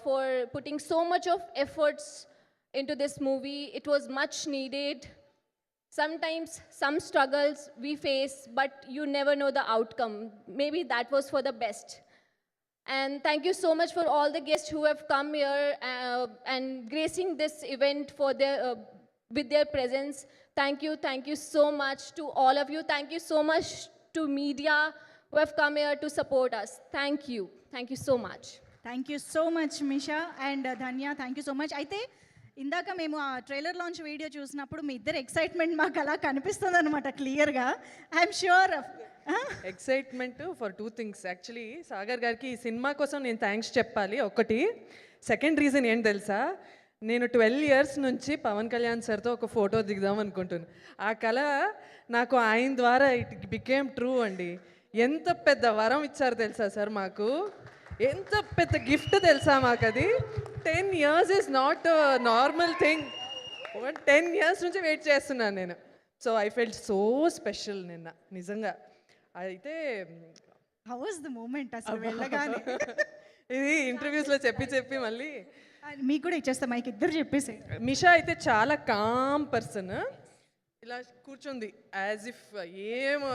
for putting so much of efforts into this movie. It was much needed. Sometimes some struggles we face, but you never know the outcome. Maybe that was for the best. And thank you so much for all the guests who have come here and gracing this event for their, with their presence. Thank you so much to all of you. Thank you so much to media who have come here to support us. Thank you so much. Thank you so much Misha and Dhanya, thank you so much. అయితే ఇందాక మేము ఆ trailer launch video చూసినప్పుడు మీ ఇద్దరు excitement మాకు అలా కనిపిస్తుంది అనమాట క్లియర్గా. I'm sure excitement for 2 things. Actually Sagar గారికి ఈ సినిమా కోసం నేను థ్యాంక్స్ చెప్పాలి. ఒకటి, సెకండ్ రీజన్ ఏంటి తెలుసా, నేను 12 years నుంచి పవన్ కళ్యాణ్ సార్తో ఒక ఫోటో దిగుదాం అనుకుంటున్నాను. ఆ కళ నాకు ఆయన ద్వారా ఇట్ బికేమ్ ట్రూ అండి. ఎంత పెద్ద వరం ఇచ్చారు తెలుసా సార్ మాకు, ఎంత పెద్ద గిఫ్ట్ తెలుసా మాకు అది. 10 years is not normal thing. 10 years నుంచి వెయిట్ చేస్తున్నాను నేను. So I felt so special నిన్న నిజంగా. అయితే హౌ వాస్ ద మూమెంట్ అసలు వెళ్ళగానే? ఇది ఇంటర్వ్యూస్లో చెప్పి మళ్ళీ మీకు కూడా ఇచ్చేస్తా మైక్, ఇద్దరు చెప్పేసి. మిషా అయితే చాలా కామ్ పర్సన్, ఇలా కూర్చుంది యాజ్ ఇఫ్ ఏమో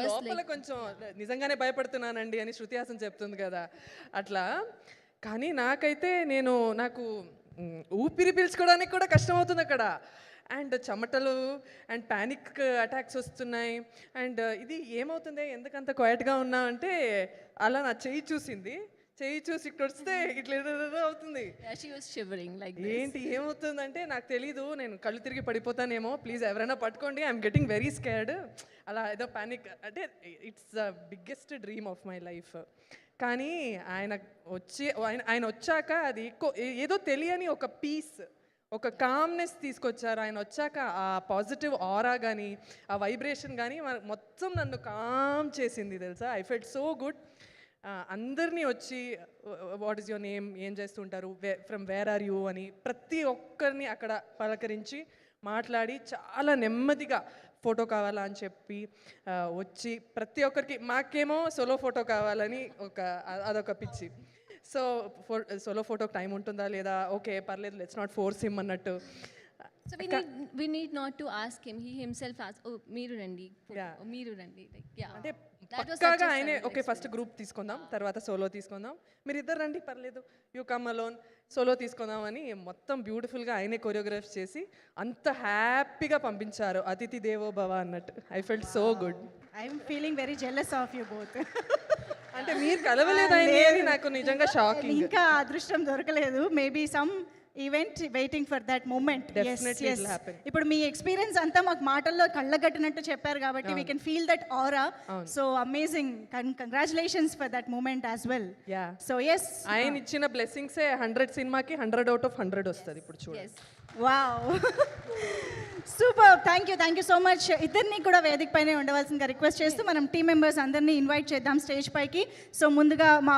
లోపల కొంచెం నిజంగానే భయపడుతున్నానండి అని శృతి హాసన్ చెప్తుంది కదా అట్లా. కానీ నాకైతే నాకు ఊపిరి పీల్చుకోవడానికి కూడా కష్టం అవుతుంది అక్కడ. అండ్ చెమటలు అండ్ ప్యానిక్ అటాక్స్ వస్తున్నాయి. అండ్ ఇది ఏమవుతుంది ఎందుకంత క్వైట్గా ఉన్నా అంటే అలా నా చెయ్యి చూసి ఇక్కడ వస్తే ఇట్లా అవుతుంది. ఏంటి ఏమవుతుందంటే నాకు తెలీదు, నేను కళ్ళు తిరిగి పడిపోతానేమో, ప్లీజ్ ఎవరైనా పట్టుకోండి, ఐఎమ్ గెటింగ్ వెరీ స్కేర్డ్. అలా ఏదో ప్యానిక్ అంటే it's the biggest dream of my life. కానీ ఆయన వచ్చాక అది ఏదో తెలియని ఒక పీస్, ఒక కామ్నెస్ తీసుకొచ్చారు ఆయన వచ్చాక. ఆ పాజిటివ్ ఆరా కానీ ఆ వైబ్రేషన్ కానీ మొత్తం నన్ను కామ్ చేసింది తెలుసా. I felt so good. అందరినీ వచ్చి వాట్ ఈస్ యువర్ నేమ్, ఏం చేస్తుంటారు, ఫ్రమ్ వేర్ ఆర్ యూ అని ప్రతి ఒక్కరిని అక్కడ పలకరించి మాట్లాడి చాలా నెమ్మదిగా ఫోటో కావాలా అని చెప్పి వచ్చి ప్రతి ఒక్కరికి, మాకేమో సోలో ఫోటో కావాలని అదొక పిచ్చి. సో సోలో ఫోటోకి టైం ఉంటుందా లేదా, ఓకే పర్లేదు, లెట్స్ నాట్ ఫోర్స్ హిమ్ అన్నట్టు. So we need not to ask him. He himself asked, oh, మీరు రండి. Like, yeah. అంటే పక్కాగా ఆయనే ఓకే ఫస్ట్ గ్రూప్ తీసుకుందాం, తర్వాత సోలో తీసుకుందాం, మీరు ఇద్దరు రండి పర్లేదు, యూ కమ్ అలోన్, సోలో తీసుకుందాం అని మొత్తం బ్యూటిఫుల్గా ఆయనే కొరియోగ్రాఫ్ చేసి అంత హ్యాపీగా పంపించారు. అతిథి దేవో భవ అన్నట్టు. I felt so good. I'm feeling very jealous of you both. అంటే మీరు కలవలేదు అని నాకు నిజంగా షాకింగ్. ఇంకా అదృష్టం దొరకలేదు. Maybe some event waiting for that moment. ఇప్పుడు మీ ఎక్స్పీరియన్స్ అంతా మాకు మాటల్లో కళ్ళగట్టినట్టు చెప్పారు కాబట్టి we can feel that aura. So amazing, congratulations for that moment as well. So yes, ఆయన ఇచ్చిన బ్లెస్సింగ్సే 100 సినిమాకి 100 out of 100 వస్తుంది ఇప్పుడు చూడండి. Wow, super. Thank you so much. ఇద్దరిని కూడా వేదిక పైనే ఉండవలసిందిగా రిక్వెస్ట్ చేస్తూ మనం టీమ్ మెంబర్స్ అందరినీ ఇన్వైట్ చేద్దాం స్టేజ్ పైకి. సో ముందుగా మా